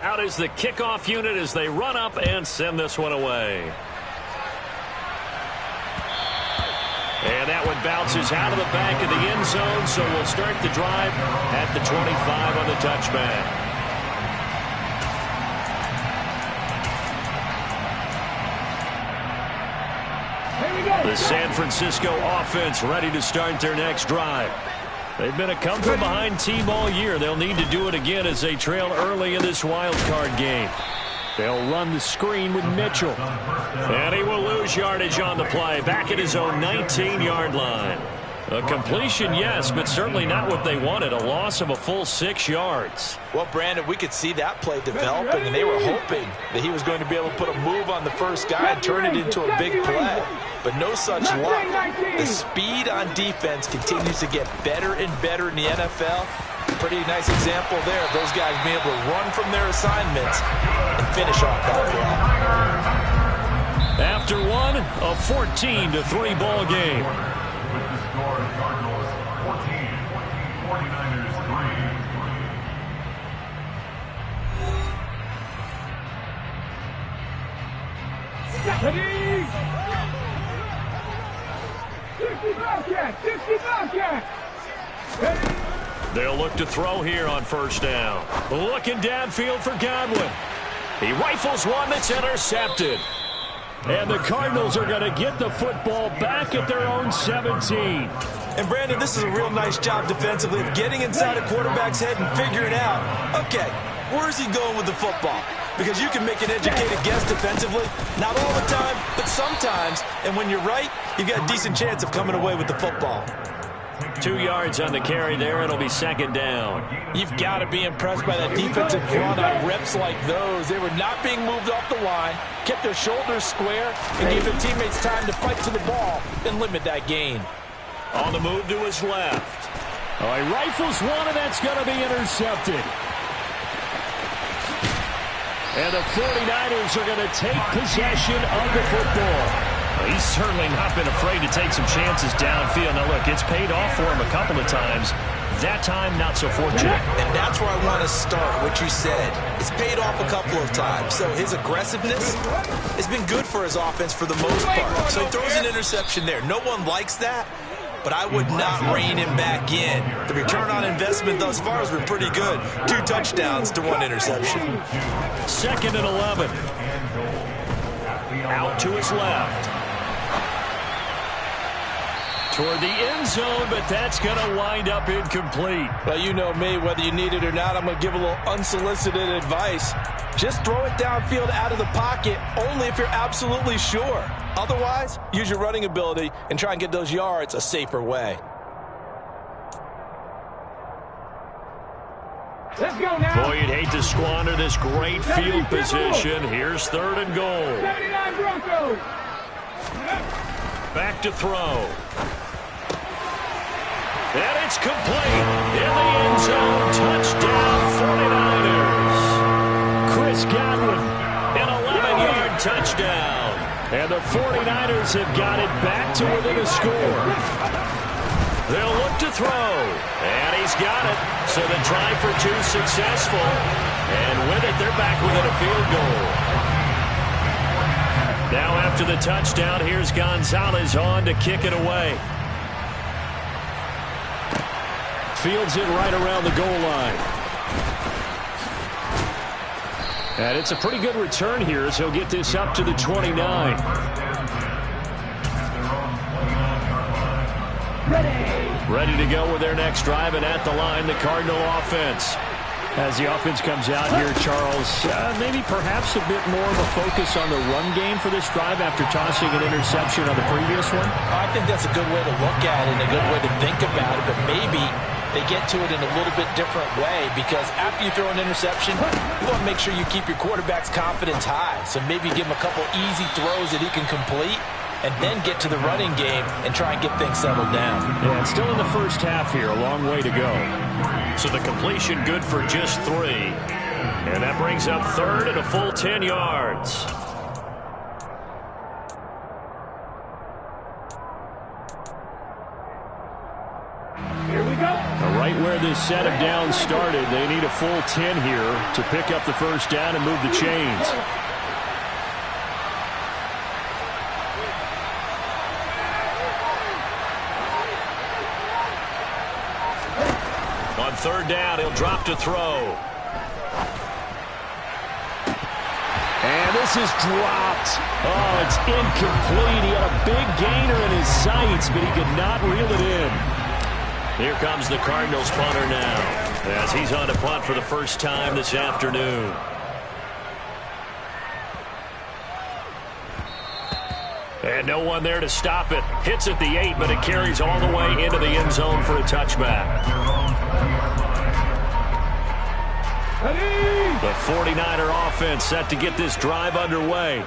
Out is the kickoff unit as they run up and send this one away. And that one bounces out of the back of the end zone, so we'll start the drive at the 25 on the touchback. The San Francisco offense ready to start their next drive. They've been a come-from-behind team all year. They'll need to do it again as they trail early in this wild card game. They'll run the screen with Mitchell. And he will lose yardage on the play, back at his own 19-yard line. A completion, yes, but certainly not what they wanted. A loss of a full 6 yards. Well, Brandon, we could see that play developing, and they were hoping that he was going to be able to put a move on the first guy and turn it into a big play. But no such luck. The speed on defense continues to get better and better in the NFL. Pretty nice example there of those guys being able to run from their assignments and finish off that play. After one, a 14-3 ball game. They'll look to throw here on first down. Looking downfield for Godwin. He rifles one that's intercepted. And the Cardinals are going to get the football back at their own 17. And, Brandon, this is a real nice job defensively of getting inside a quarterback's head and figuring out, okay, where's he going with the football? Because you can make an educated guess defensively. Not all the time, but sometimes. And when you're right, you've got a decent chance of coming away with the football. 2 yards on the carry there. It'll be second down. You've got to be impressed by that defensive front on reps like those. They were not being moved off the line, kept their shoulders square, and gave their teammates time to fight to the ball and limit that gain. On the move to his left. Oh, he rifles one, and that's going to be intercepted. And the 49ers are going to take possession of the football. Well, he's certainly not been afraid to take some chances downfield. Now, look, it's paid off for him a couple of times. That time, not so fortunate. And that's where I want to start, what you said. It's paid off a couple of times. So his aggressiveness has been good for his offense for the most part. So he throws an interception there. No one likes that, but I would not rein him back in. The return on investment thus far has been pretty good. 2 touchdowns to 1 interception. Second and 11. Out to his left. Toward the end zone, but that's going to wind up incomplete. Well, you know me, whether you need it or not, I'm going to give a little unsolicited advice. Just throw it downfield out of the pocket, only if you're absolutely sure. Otherwise, use your running ability and try and get those yards a safer way. Let's go now. Boy, you'd hate to squander this great field position. Here's third and goal. 79 Broncos. Back to throw. And it's complete. In the end zone. Touchdown, 49ers. Chris Godwin, an 11-yard touchdown. And the 49ers have got it back to within a score. They'll look to throw. And he's got it. So the try for 2 successful. And with it, they're back within a field goal. Now after the touchdown, here's Gonzalez on to kick it away. Fields it right around the goal line. And it's a pretty good return here as he'll get this up to the 29. Ready to go with their next drive, and at the line, the Cardinal offense. As the offense comes out here, Charles, maybe perhaps a bit more of a focus on the run game for this drive after tossing an interception on the previous one? I think that's a good way to look at it and a good way to think about it, but maybe they get to it in a little bit different way, because after you throw an interception, you want to make sure you keep your quarterback's confidence high. So maybe give him a couple easy throws that he can complete, and then get to the running game and try and get things settled down. Yeah, it's still in the first half here. A long way to go. So the completion good for just 3. And that brings up third and a full 10 yards. Here we go. A Right where this set of downs started, they need a full 10 here to pick up the first down and move the chains. On third down, he'll drop to throw. And this is dropped. Oh, it's incomplete. He had a big gainer in his sights, but he could not reel it in. Here comes the Cardinals punter now, as he's on to punt for the first time this afternoon. And no one there to stop it. Hits at the 8, but it carries all the way into the end zone for a touchback. The 49er offense set to get this drive underway.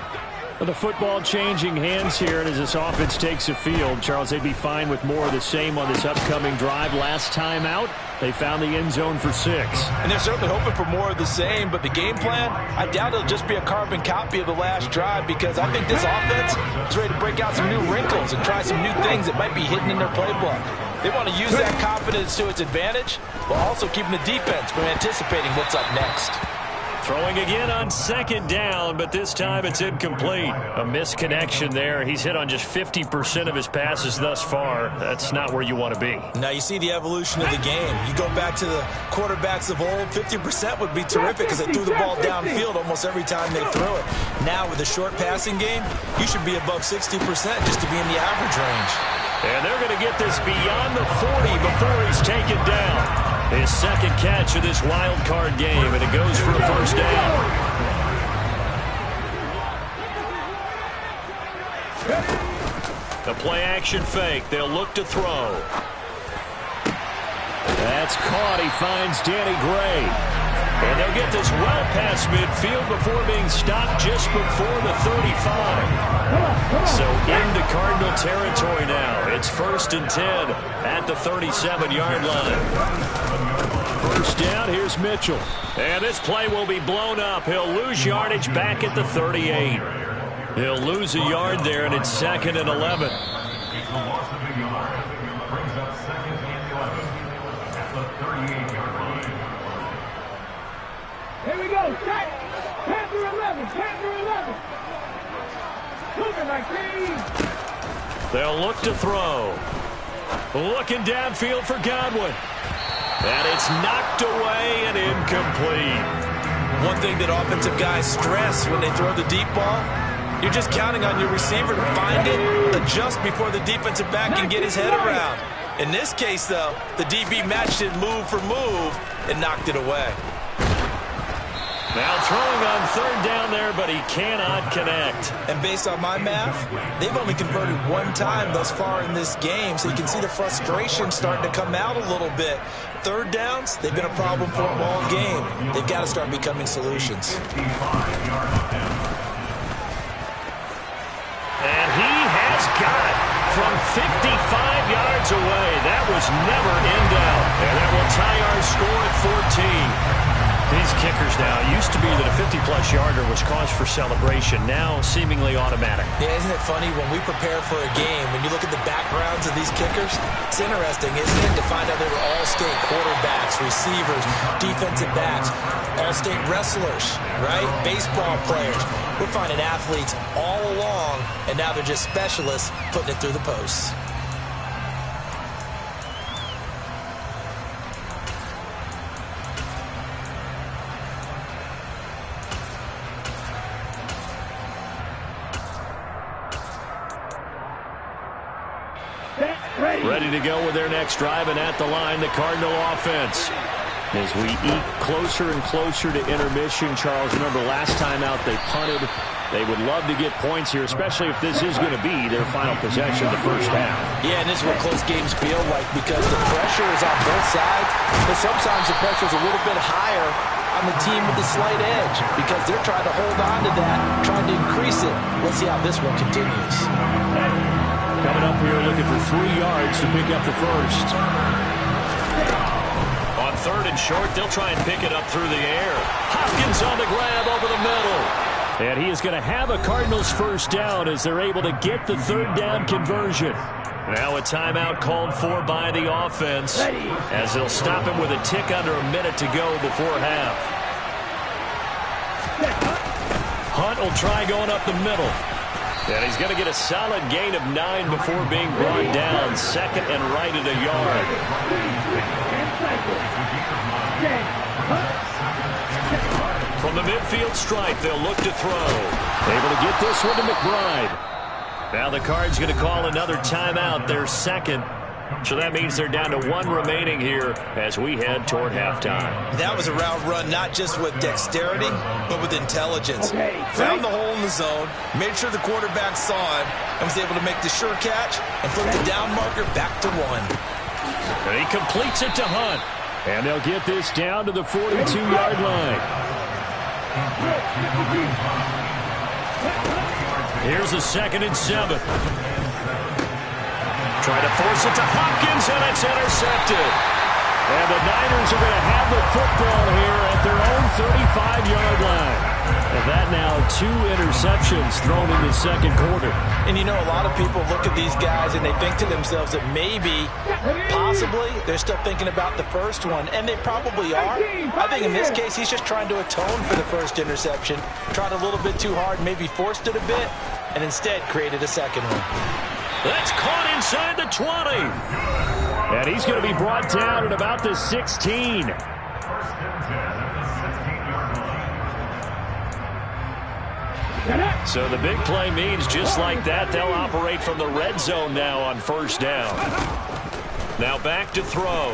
The football changing hands here, and as this offense takes the field, Charles, they'd be fine with more of the same on this upcoming drive. Last time out, they found the end zone for 6. And they're certainly hoping for more of the same, but the game plan, I doubt it'll just be a carbon copy of the last drive, because I think this offense is ready to break out some new wrinkles and try some new things that might be hidden in their playbook. They want to use that confidence to its advantage, while also keeping the defense from anticipating what's up next. Throwing again on second down, but this time it's incomplete. A misconnection there. He's hit on just 50% of his passes thus far. That's not where you want to be. Now you see the evolution of the game. You go back to the quarterbacks of old, 50% would be terrific because they threw the ball downfield almost every time they threw it. Now with a short passing game, you should be above 60% just to be in the average range. And they're going to get this beyond the 40 before he's taken down. His second catch of this wild card game, and it goes for a first down. The play action fake. They'll look to throw. That's caught. He finds Danny Gray. And they'll get this well past midfield before being stopped just before the 35. So into Cardinal territory now. It's 1st and 10 at the 37-yard line. First down, here's Mitchell. And this play will be blown up. He'll lose yardage back at the 38. He'll lose a yard there, and it's 2nd and 11. Here we go. Check. 10 through 11. 10 through 11. Moving like these. They'll look to throw. Looking downfield for Godwin. And it's knocked away and incomplete. One thing that offensive guys stress when they throw the deep ball, you're just counting on your receiver to find it, adjust before the defensive back can get his head around. In this case, though, the DB matched it move for move and knocked it away. Now throwing on third down there, but he cannot connect. And based on my math, they've only converted one time thus far in this game, so you can see the frustration starting to come out a little bit. Third downs, they've been a problem for them all game. They've got to start becoming solutions. And he has got it from 55 yards away. That was never in doubt. And that will tie our score at 14. These kickers now, it used to be that a 50-plus yarder was cause for celebration, now seemingly automatic. Yeah, isn't it funny when we prepare for a game, when you look at the backgrounds of these kickers, it's interesting, isn't it, to find out they were all-state quarterbacks, receivers, defensive backs, all-state wrestlers, right? Baseball players. We're finding athletes all along, and now they're just specialists putting it through the posts. Ready to go with their next drive, and at the line, the Cardinal offense. As we eke closer and closer to intermission, Charles, remember last time out they punted. They would love to get points here, especially if this is going to be their final possession of the first half. Yeah, and this is what close games feel like because the pressure is on both sides, but sometimes the pressure is a little bit higher on the team with the slight edge because they're trying to hold on to that, trying to increase it. Let's see how this one continues. Coming up here looking for 3 yards to pick up the first. On third and short, they'll try and pick it up through the air. Hopkins on the grab over the middle. And he is going to have a Cardinals first down as they're able to get the third down conversion. Now a timeout called for by the offense as they'll stop him with a tick under a minute to go before half. Hunt will try going up the middle. And he's going to get a solid gain of 9 before being brought down. Second and right at a yard. From the midfield stripe, they'll look to throw. Able to get this one to McBride. Now the Cards going to call another timeout, their second. So that means they're down to 1 remaining here as we head toward halftime. That was a route run not just with dexterity, but with intelligence. Found the hole in the zone, made sure the quarterback saw it, and was able to make the sure catch and flip the down marker back to 1. And he completes it to Hunt. And they'll get this down to the 42-yard line. Here's a 2nd and 7. Try to force it to Hopkins, and it's intercepted. And the Niners are going to have the football here at their own 35-yard line. And that now 2 interceptions thrown in the second quarter. And you know, a lot of people look at these guys and they think to themselves that maybe, possibly, they're still thinking about the first one. And they probably are. I think in this case, he's just trying to atone for the first interception. Tried a little bit too hard, maybe forced it a bit, and instead created a second one. That's caught inside the 20. And he's going to be brought down at about the 16. So the big play means just like that, they'll operate from the red zone now on first down. Now back to throw.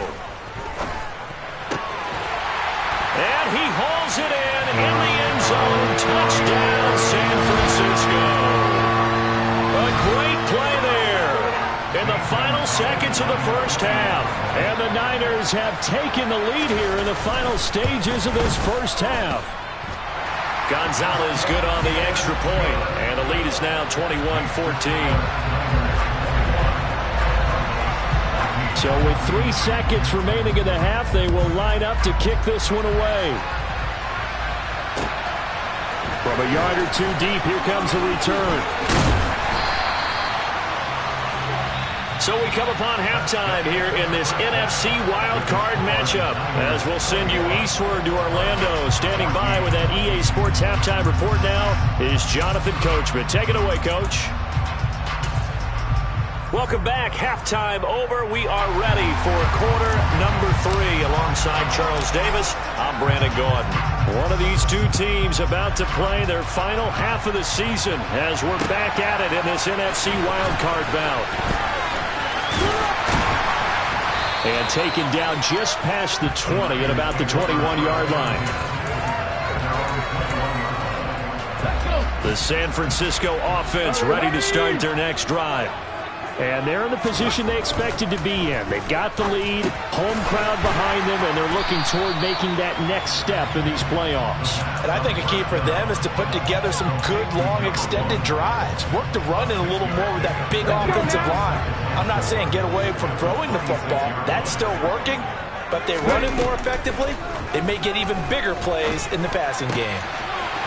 And he hauls it in the end zone. Touchdown, San Francisco. A great play there in the final seconds of the first half. And the Niners have taken the lead here in the final stages of this first half. Gonzalez good on the extra point, and the lead is now 21-14. So with 3 seconds remaining in the half, they will line up to kick this one away. From a yard or 2 deep, here comes a return. So we come upon halftime here in this NFC wildcard matchup as we'll send you eastward to Orlando. Standing by with that EA Sports halftime report now is Jonathan Coachman. Take it away, Coach. Welcome back. Halftime over. We are ready for quarter number 3. Alongside Charles Davis, I'm Brandon Gordon. One of these 2 teams about to play their final half of the season as we're back at it in this NFC wildcard bout. And taken down just past the 20 at about the 21-yard line. The San Francisco offense ready to start their next drive. And they're in the position they expected to be in. They've got the lead, home crowd behind them, and they're looking toward making that next step in these playoffs. And I think a key for them is to put together some good, long, extended drives. Work the run in a little more with that big offensive line. I'm not saying get away from throwing the football. That's still working. But they run it more effectively, they may get even bigger plays in the passing game.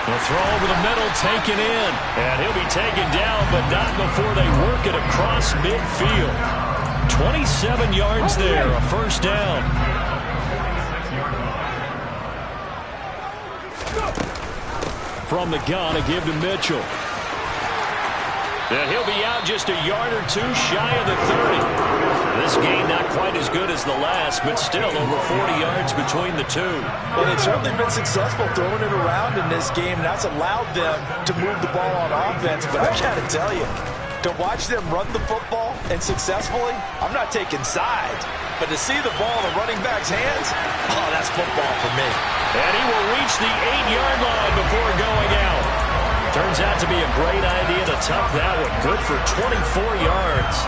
The throw over the middle, taken in. And he'll be taken down, but not before they work it across midfield. 27 yards there, a first down. From the gun, a give to Mitchell. And he'll be out just a yard or 2 shy of the 30. This game not quite as good as the last, but still over 40 yards between the 2. Well, they've certainly been successful throwing it around in this game. That's allowed them to move the ball on offense. But I got to tell you, to watch them run the football and successfully, I'm not taking sides. But to see the ball in the running back's hands, oh, that's football for me. And he will reach the 8-yard line before going out. Turns out to be a great idea to tuck that one. Good for 24 yards.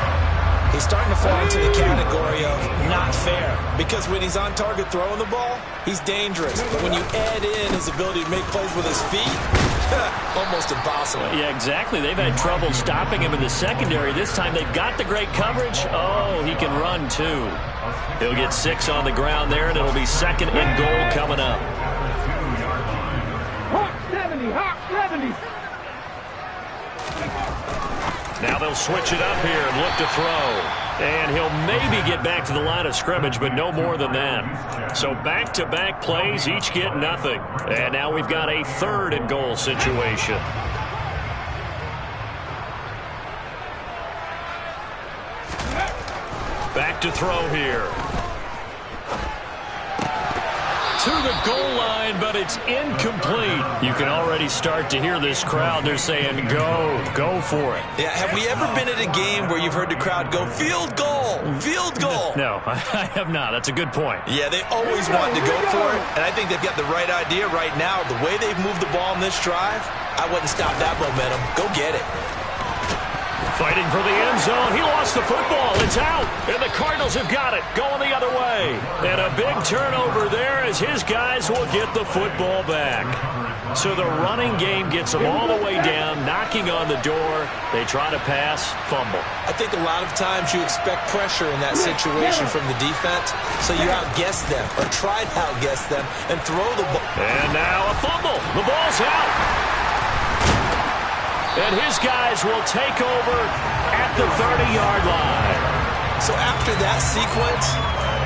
He's starting to fall into the category of not fair, because when he's on target throwing the ball, he's dangerous. But when you add in his ability to make plays with his feet, almost impossible. Yeah, exactly. They've had trouble stopping him in the secondary. This time they've got the great coverage. Oh, he can run too. He'll get 6 on the ground there, and it'll be 2nd and goal coming up. Hawk 70, Hawk 70. Now they'll switch it up here and look to throw. And he'll maybe get back to the line of scrimmage, but no more than that. So back-to-back plays, each get nothing. And now we've got a 3rd and goal situation. Back to throw here. To the goal line, but it's incomplete. You can already start to hear this crowd. They're saying, go for it. Yeah, have we ever been at a game where you've heard the crowd go, field goal, field goal? No, I have not. That's a good point. Yeah, they always want to go for it, and I think they've got the right idea right now. The way they've moved the ball in this drive, I wouldn't stop that momentum. Go get it. Fighting for the end zone. He lost the football. It's out. And the Cardinals have got it. Going the other way. And a big turnover there as his guys will get the football back. So the running game gets them all the way down, knocking on the door. They try to pass, fumble. I think a lot of times you expect pressure in that situation from the defense, so you outguess them or try to outguess them and throw the ball. And now a fumble. The ball's out. And his guys will take over at the 30-yard line. So after that sequence,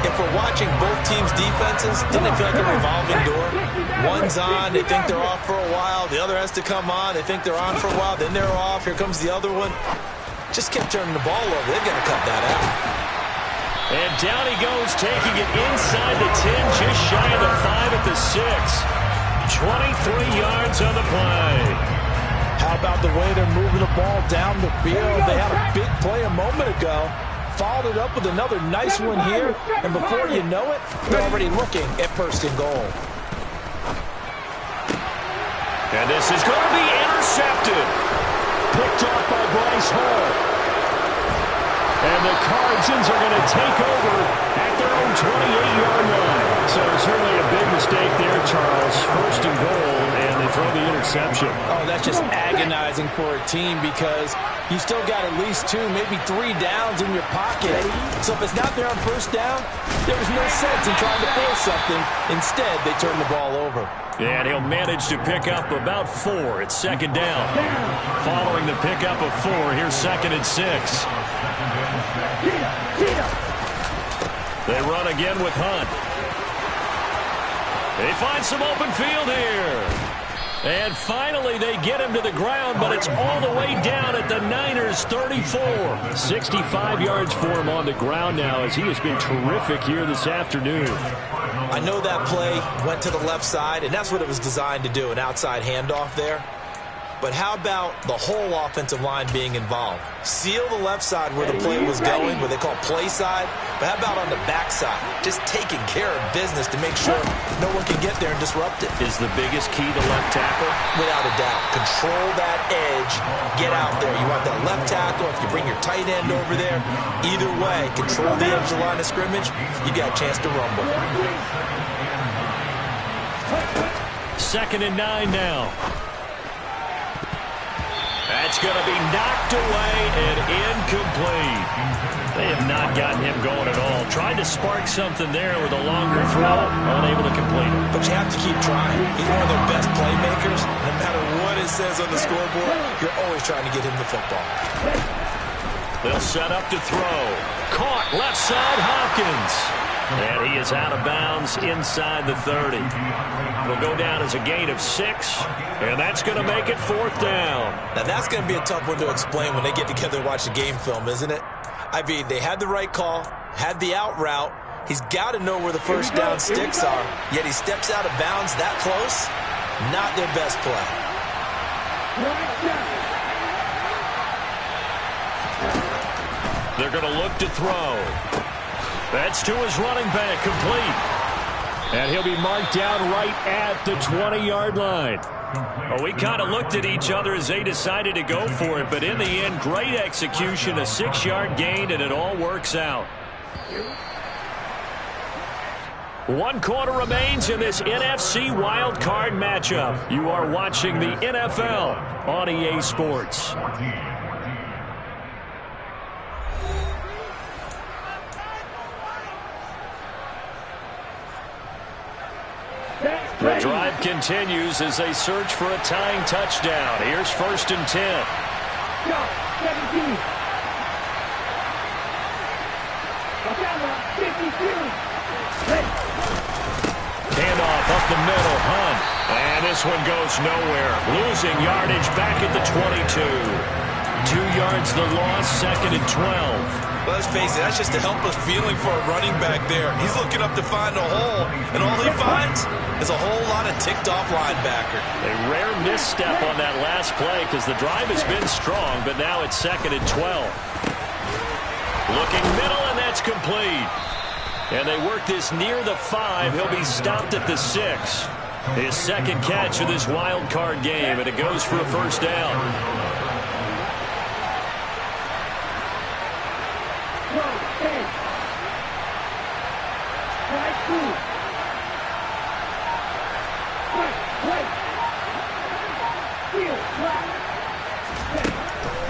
if we're watching both teams' defenses, didn't it feel like a revolving door? One's on, they think they're off for a while. The other has to come on, they think they're on for a while. Then they're off, here comes the other one. Just kept turning the ball over. They've got to cut that out. And down he goes, taking it inside the 10, just shy of the 5 at the 6. 23 yards on the play. How about the way they're moving the ball down the field? They had a big play a moment ago. Followed it up with another nice one here. And before you know it, they're already looking at 1st and goal. And this is going to be intercepted. Picked off by Bryce Hall. And the Cardinals are going to take over at their own 28-yard line. So certainly a big mistake there, Charles. 1st and goal, and they throw the interception. Oh, that's just agonizing for a team because you still got at least 2, maybe 3 downs in your pocket. So if it's not there on 1st down, there's no sense in trying to force something. Instead, they turn the ball over. And he'll manage to pick up about 4. It's 2nd down. Following the pickup of 4, here's 2nd and 6. They run again with Hunt. They find some open field here. And finally, they get him to the ground, but it's all the way down at the Niners' 34. 65 yards for him on the ground now as he has been terrific here this afternoon. I know that play went to the left side, and that's what it was designed to do, an outside handoff there. But how about the whole offensive line being involved? Seal the left side where the play was going, what they call play side. But how about on the back side? Just taking care of business to make sure no one can get there and disrupt it. Is the biggest key to left tackle? Without a doubt. Control that edge. Get out there. You want that left tackle. If you bring your tight end over there, either way, control the edge of the line of scrimmage, you got a chance to rumble. 2nd and 9 now. That's going to be knocked away and incomplete. They have not gotten him going at all. Tried to spark something there with a longer throw, unable to complete it. But you have to keep trying. He's one of their best playmakers. No matter what it says on the scoreboard, you're always trying to get him the football. They'll set up to throw. Caught left side, Hopkins. And he is out of bounds inside the 30. Will go down as a gain of 6, and that's going to make it 4th down. Now, that's going to be a tough one to explain when they get together and watch the game film, isn't it? I mean, they had the right call, had the out route. He's got to know where the 1st down sticks are, yet he steps out of bounds that close. Not their best play. They're going to look to throw. That's to his running back, complete. And he'll be marked down right at the 20-yard line. Well, we kind of looked at each other as they decided to go for it, but in the end, great execution, a 6-yard gain, and it all works out. 1 quarter remains in this NFC Wild Card matchup. You are watching the NFL on EA Sports. The drive continues as they search for a tying touchdown. Here's 1st and 10. Handoff up the middle, Hunt. And this one goes nowhere. Losing yardage back at the 22. 2 yards the loss, 2nd and 12. Well, let's face it, that's just a helpless feeling for a running back there. He's looking up to find a hole, and all he finds is a whole lot of ticked-off linebacker. A rare misstep on that last play because the drive has been strong, but now it's 2nd and 12. Looking middle, and that's complete. And they work this near the 5. He'll be stopped at the 6. His 2nd catch of this wild card game, and it goes for a first down.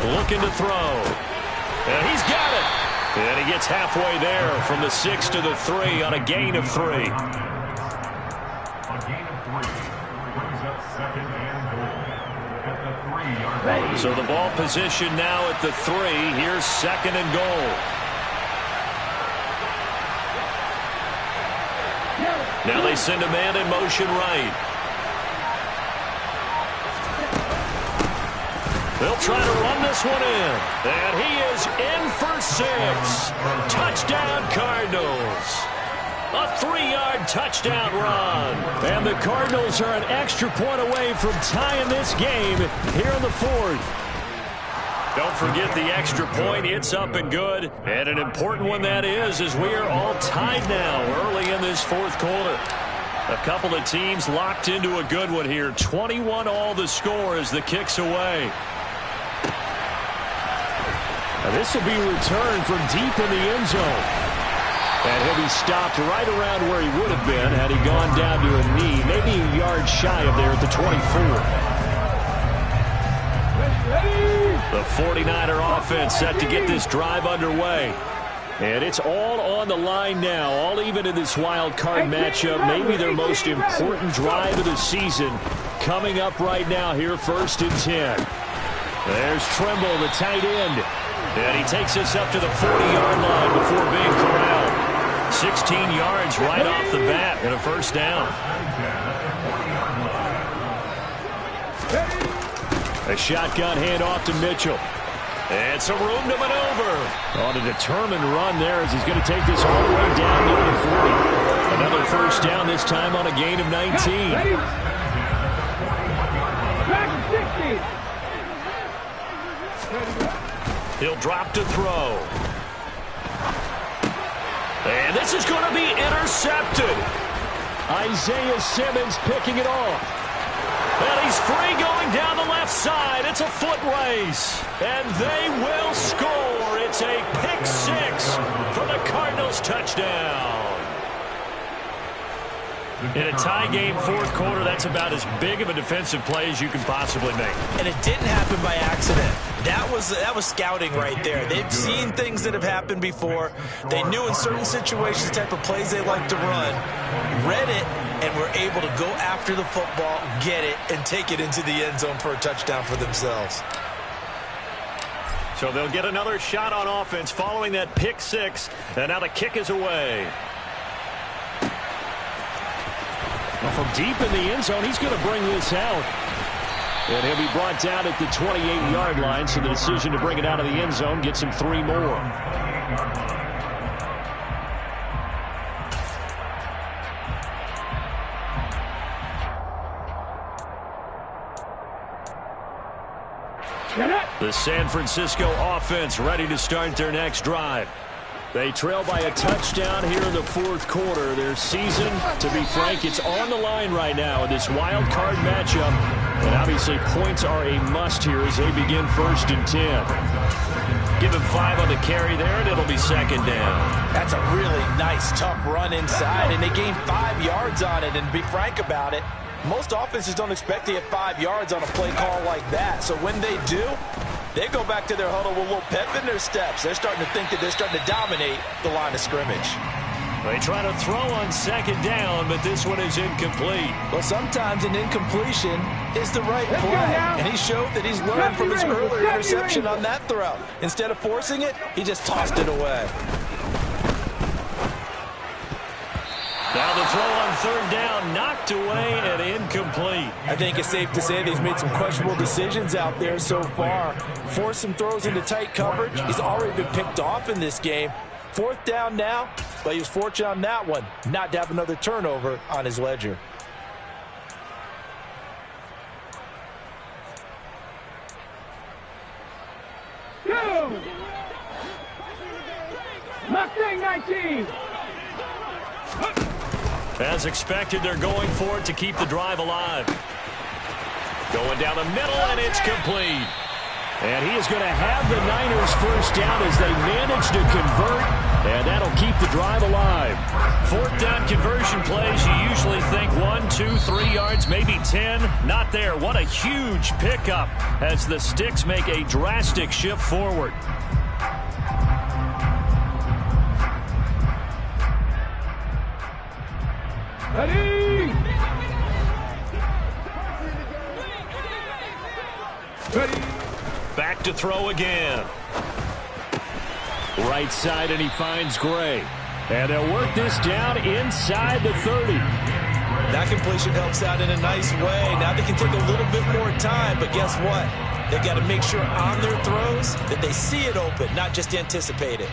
Looking to throw. And he's got it. And he gets halfway there from the 6 to the 3 on a gain of 3. A gain of 3 brings up 2nd and goal at the 3-yard line. So the ball position now at the 3. Here's 2nd and goal. Now they send a man in motion right. They'll try to run this one in. And he is in for 6. Touchdown, Cardinals. A 3-yard touchdown run. And the Cardinals are an extra point away from tying this game here in the 4th. Don't forget the extra point. It's up and good. And an important one that is, as we are all tied now early in this 4th quarter. A couple of teams locked into a good one here. 21-all the score as the kick's away. Now this will be returned from deep in the end zone. And he'll be stopped right around where he would have been had he gone down to a knee, maybe a yard shy of there at the 24. The 49er offense set to get this drive underway. And it's all on the line now, all even in this wild card matchup. Maybe their most important drive of the season coming up right now here, 1st and 10. There's Trimble, the tight end. And he takes us up to the 40-yard line before being corralled. 16 yards right off the bat and a first down. A shotgun handoff to Mitchell. And some room to maneuver. On a determined run there as he's going to take this all the way down near the 40. Another first down, this time on a gain of 19. He'll drop to throw. And this is going to be intercepted. Isaiah Simmons picking it off. And he's free going down the left side. It's a foot race. And they will score. It's a pick 6 for the Cardinals touchdown. In a tie game 4th quarter, that's about as big of a defensive play as you can possibly make. And it didn't happen by accident. That was scouting right there. They've seen things that have happened before. They knew in certain situations the type of plays they like to run, read it, and were able to go after the football, get it, and take it into the end zone for a touchdown for themselves. So they'll get another shot on offense following that pick 6, and now the kick is away. Well, from deep in the end zone, he's going to bring this out. And he'll be brought down at the 28-yard line, so the decision to bring it out of the end zone gets him 3 more. The San Francisco offense ready to start their next drive. They trail by a touchdown here in the 4th quarter. Their season, to be frank, it's on the line right now in this wild card matchup. And obviously points are a must here as they begin 1st and 10. Give him 5 on the carry there, and it'll be 2nd down. That's a really nice, tough run inside, and they gained 5 yards on it. And to be frank about it, most offenses don't expect to get 5 yards on a play call like that. So when they do, they go back to their huddle with a little pep in their steps. They're starting to think that they're starting to dominate the line of scrimmage. They try to throw on 2nd down, but this one is incomplete. Well, sometimes an incompletion is the right play. And he showed that he's learned from his earlier interception on that throw. Instead of forcing it, he just tossed it away. knocked away and incomplete. I think it's safe to say that he's made some questionable decisions out there so far. Forced some throws into tight coverage. He's already been picked off in this game. 4th down now, but he was fortunate on that one not to have another turnover on his ledger. Mustang 19. As expected, they're going for it to keep the drive alive. Going down the middle, and it's complete. And he is going to have the Niners first down as they manage to convert, and that'll keep the drive alive. 4th down conversion plays, you usually think 1, 2, 3 yards, maybe 10. Not there. What a huge pickup as the Sticks make a drastic shift forward. Ready! Ready! Back to throw again. Right side, and he finds Gray. And they'll work this down inside the 30. That completion helps out in a nice way. Now they can take a little bit more time, but guess what? They've got to make sure on their throws that they see it open, not just anticipate it.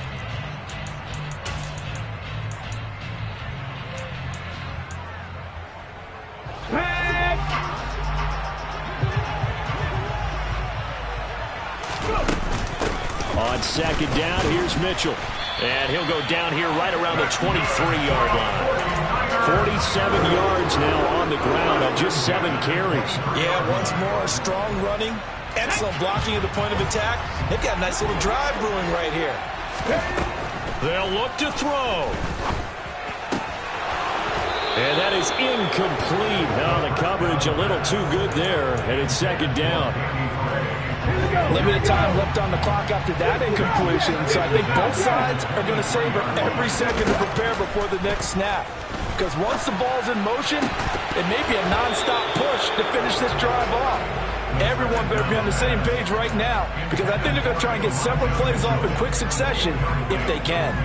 On 2nd down, here's Mitchell. And he'll go down here right around the 23-yard line. 47 yards now on the ground on just 7 carries. Yeah, once more, strong running, excellent blocking at the point of attack. They've got a nice little drive brewing right here. They'll look to throw. And that is incomplete. Now the coverage a little too good there, and it's 2nd down. Limited time left on the clock after that incompletion, so I think both sides are going to savor every second to prepare before the next snap. Because once the ball's in motion, it may be a non-stop push to finish this drive off. Everyone better be on the same page right now, because I think they're going to try and get several plays off in quick succession if they can.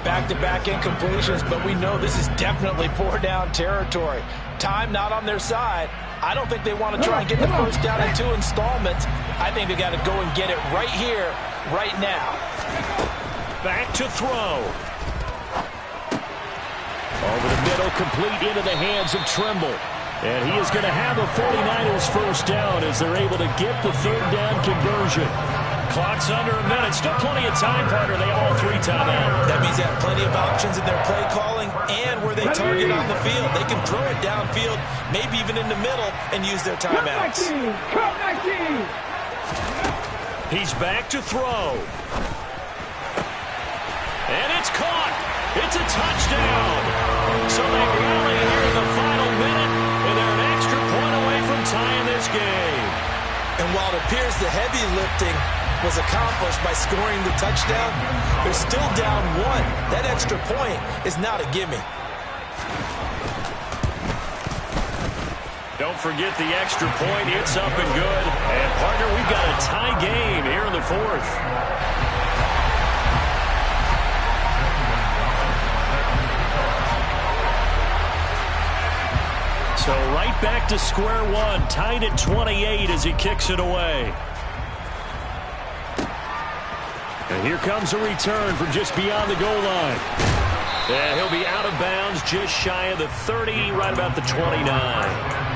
Back-to-back incompletions, but we know this is definitely 4-down territory. Time not on their side. I don't think they want to try and get the first down in 2 installments. I think they got to go and get it right here, right now. Back to throw. Over the middle, complete into the hands of Trimble. And he is going to have a 49ers first down as they're able to get the 3rd down conversion. Clock's under a minute. Still plenty of time, partner. They all 3 timeout. That means they have plenty of options in their play calling and where they target on the field. They can throw it downfield, maybe even in the middle, and use their timeouts. He's back to throw. And it's caught. It's a touchdown. So they rally here in the final minute, and they're an extra point away from tying this game. And while it appears the heavy lifting was accomplished by scoring the touchdown, they're still down 1. That extra point is not a gimme. Don't forget the extra point. It's up and good. And, partner, we've got a tie game here in the 4th. So right back to square one, tied at 28 as he kicks it away. And here comes a return from just beyond the goal line. And he'll be out of bounds just shy of the 30, right about the 29.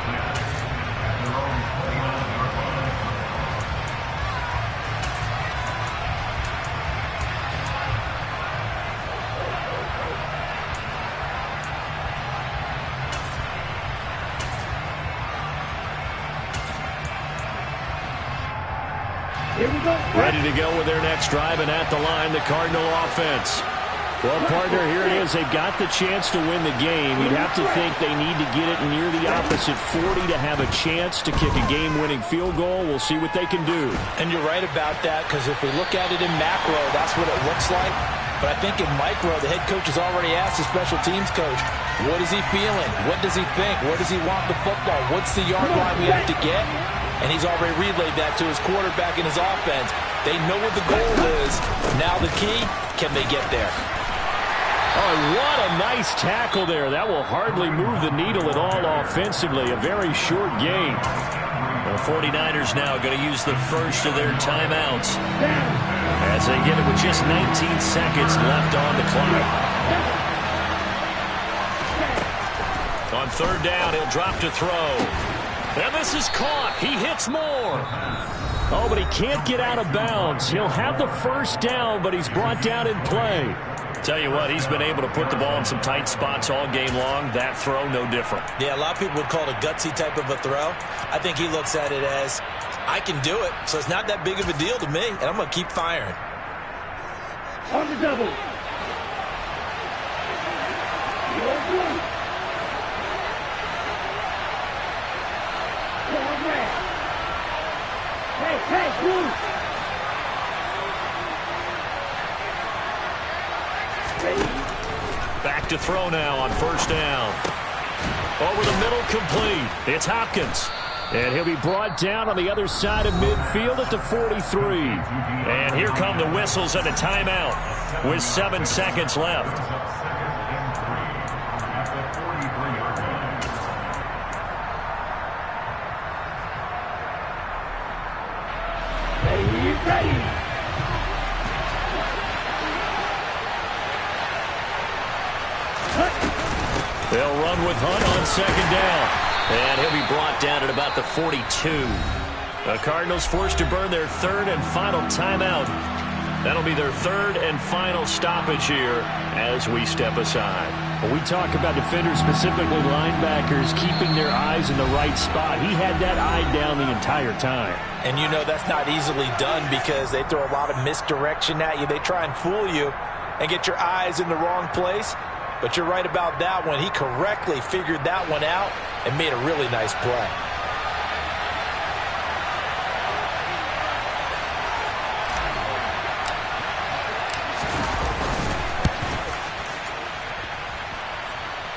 Ready to go with their next drive, and at the line, the Cardinal offense. Well, partner, here it is. They've got the chance to win the game. You'd have to think they need to get it near the opposite 40 to have a chance to kick a game-winning field goal. We'll see what they can do. And you're right about that, because if we look at it in macro, that's what it looks like. But I think in micro, the head coach has already asked the special teams coach, what is he feeling? What does he think? Where does he want the football? What's the yard line we have to get? And he's already relayed that to his quarterback and his offense. They know what the goal is. Now the key, can they get there? Oh, what a nice tackle there. That will hardly move the needle at all offensively. A very short game. The 49ers now going to use the first of their timeouts as they get it with just 19 seconds left on the clock. On third down, he'll drop to throw. And this is caught. He hits more. Oh, but he can't get out of bounds. He'll have the first down, but he's brought down in play. Tell you what, he's been able to put the ball in some tight spots all game long. That throw, no different. Yeah, a lot of people would call it a gutsy type of a throw. I think he looks at it as, I can do it, so it's not that big of a deal to me, and I'm going to keep firing. On the double. Hey, Bruce. Back to throw now on first down. Over the middle, complete. It's Hopkins. And he'll be brought down on the other side of midfield at the 43. And here come the whistles and a timeout with 7 seconds left. Ready. They'll run with Hunt on second down. And he'll be brought down at about the 42. The Cardinals forced to burn their third and final timeout. That'll be their third and final stoppage here as we step aside. When we talk about defenders, specifically linebackers, keeping their eyes in the right spot, he had that eye down the entire time. And you know that's not easily done because they throw a lot of misdirection at you. They try and fool you and get your eyes in the wrong place. But you're right about that one. He correctly figured that one out and made a really nice play.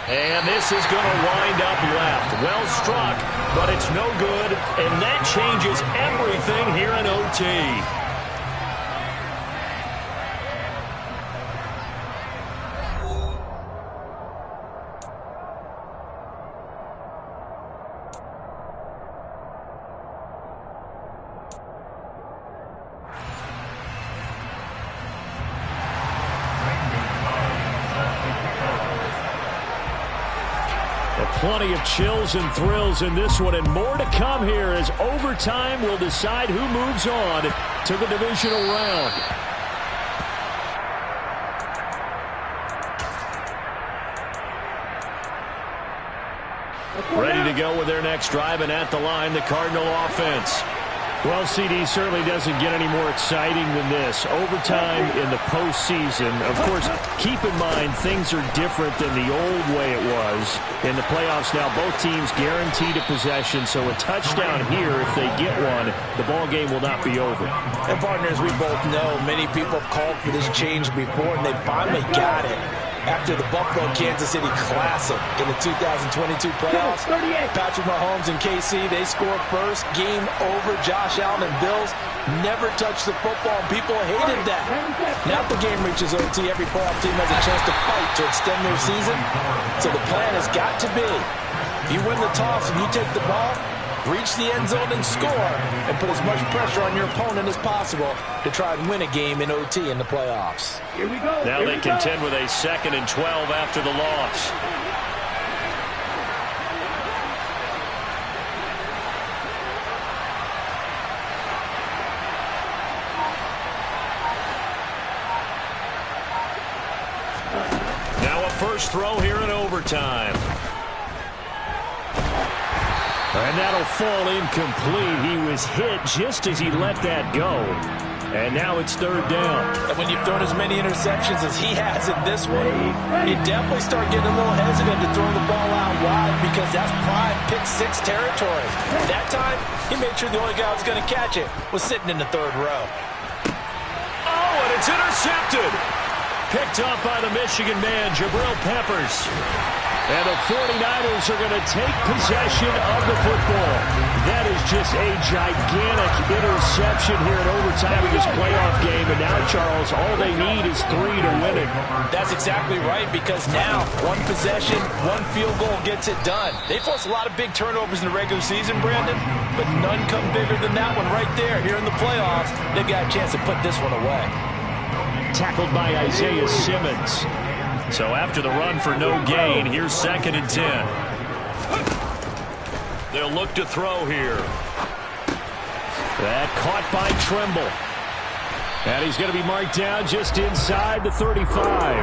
And this is going to wind up left. Well struck, but it's no good. And that changes everything here in OT. Plenty of chills and thrills in this one, and more to come here as overtime will decide who moves on to the divisional round. Ready to go with their next drive, and at the line, the Cardinal offense. Well, CD certainly doesn't get any more exciting than this. Overtime in the postseason. Of course, keep in mind things are different than the old way it was. In the playoffs now, both teams guaranteed a possession, so a touchdown here, if they get one, the ball game will not be over. And partners, we both know many people have called for this change before, and they finally got it. After the Buffalo-Kansas City Classic in the 2022 playoffs, Patrick Mahomes and KC, they scored first. Game over. Josh Allen and Bills never touched the football. People hated that. Now the game reaches OT. Every playoff team has a chance to fight to extend their season. So the plan has got to be, if you win the toss and you take the ball, reach the end zone and score, and put as much pressure on your opponent as possible to try and win a game in OT in the playoffs. Here we go. Now they contend with a 2nd and 12 after the loss. Now a first throw here in overtime. And that'll fall incomplete. He was hit just as he let that go. And now it's third down. And when you've thrown as many interceptions as he has in this one, you definitely start getting a little hesitant to throw the ball out wide because that's prime pick-6 territory. That time, he made sure the only guy who was going to catch it was sitting in the third row. Oh, and it's intercepted. Picked up by the Michigan man, Jabril Peppers. And the 49ers are going to take possession of the football. That is just a gigantic interception here in overtime of this playoff game. And now, Charles, all they need is 3 to win it. That's exactly right, because now one possession, one field goal gets it done. They force a lot of big turnovers in the regular season, Brandon, but none come bigger than that one right there. Here in the playoffs, they've got a chance to put this one away. Tackled by Isaiah Simmons. So after the run for no gain, here's 2nd and 10. They'll look to throw here. That caught by Tremble. And he's going to be marked down just inside the 35.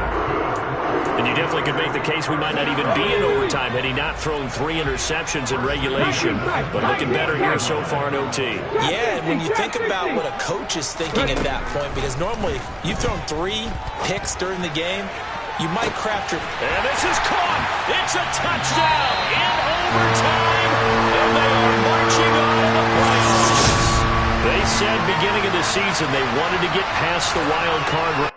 And you definitely could make the case we might not even be in overtime had he not thrown 3 interceptions in regulation. But looking better here so far in OT. Yeah, and when you think about what a coach is thinking at that point, because normally you've thrown 3 picks during the game, you might craft your... And this is caught. It's a touchdown in overtime. And they are marching on in the playoffs. They said beginning of the season they wanted to get past the wild card.